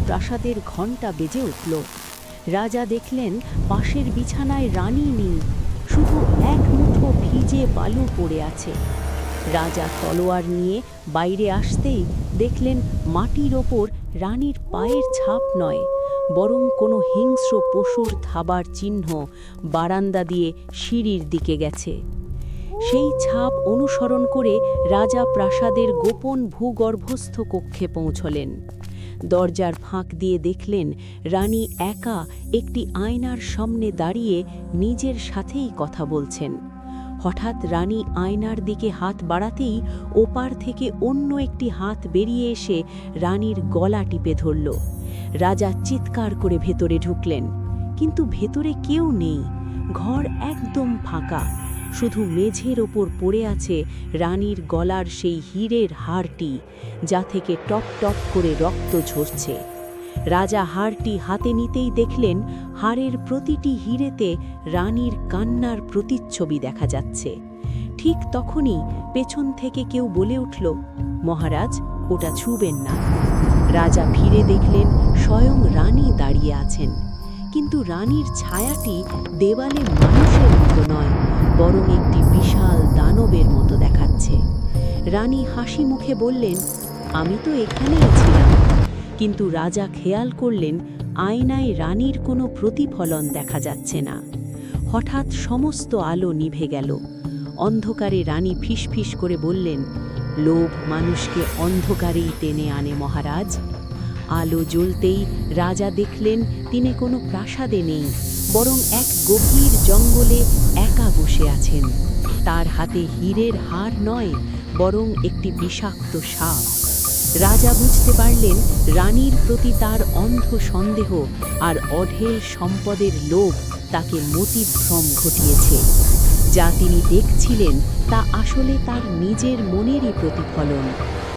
প্রাসাদের ঘণ্টা বেজে উঠল। রাজা দেখলেন পাশের বিছানায় রানী নেই, শুধু এক মুঠো ভিজে বালু পড়ে আছে। রাজা তলোয়ার নিয়ে বাইরে আসতেই দেখলেন মাটির ওপর রানীর পায়ের ছাপ নয়, বরং কোনো হিংস্র পশুর থাবার চিহ্ন বারান্দা দিয়ে সিঁড়ির দিকে গেছে। সেই ছাপ অনুসরণ করে রাজা প্রাসাদের গোপন ভূগর্ভস্থ কক্ষে পৌঁছলেন। দরজার ফাঁক দিয়ে দেখলেন রানী একা একটি আয়নার সামনে দাঁড়িয়ে নিজের সাথেই কথা বলছেন। হঠাৎ রানী আয়নার দিকে হাত বাড়াতেই ওপার থেকে অন্য একটি হাত বেরিয়ে এসে রানীর গলা টিপে ধরল। রাজা চিৎকার করে ভেতরে ঢুকলেন, কিন্তু ভেতরে কেউ নেই। ঘর একদম ফাঁকা, শুধু মেঝের ওপর পড়ে আছে রানীর গলার সেই হীরের হারটি, যা থেকে টপ টপ করে রক্ত ঝরছে। রাজা হারটি হাতে নিতেই দেখলেন হারের প্রতিটি হীরেতে রানীর কান্নার প্রতিচ্ছবি দেখা যাচ্ছে। ঠিক তখনই পেছন থেকে কেউ বলে উঠল, মহারাজ, ওটা ছুঁবেন না। রাজা ফিরে দেখলেন স্বয়ং রানী দাঁড়িয়ে আছেন, কিন্তু রানীর ছায়াটি দেওয়ালে মানুষের মতো নয়, বরং একটি বিশাল দানবের মতো দেখাচ্ছে। রানী হাসি মুখে বললেন, আমি তো এখানেই ছিলাম। কিন্তু রাজা খেয়াল করলেন আয়নায় রানীর কোনো প্রতিফলন দেখা যাচ্ছে না। হঠাৎ সমস্ত আলো নিভে গেল। অন্ধকারে রানী ফিসফিস করে বললেন, লোভ মানুষকে অন্ধকারেই টেনে আনে মহারাজ। আলো জ্বলতেই রাজা দেখলেন তিনি কোনো প্রাসাদে নেই, বরং এক গভীর জঙ্গলে একা বসে আছেন। তার হাতে হীরের হার নয়, বরং একটি বিষাক্ত সাপ। রাজা বুঝতে পারলেন রানীর প্রতি তার অন্ধ সন্দেহ আর অঢেল সম্পদের লোভ তাকে মতিভ্রম ঘটিয়েছে। যা তিনি দেখছিলেন তা আসলে তার নিজের মনেরই প্রতিফলন।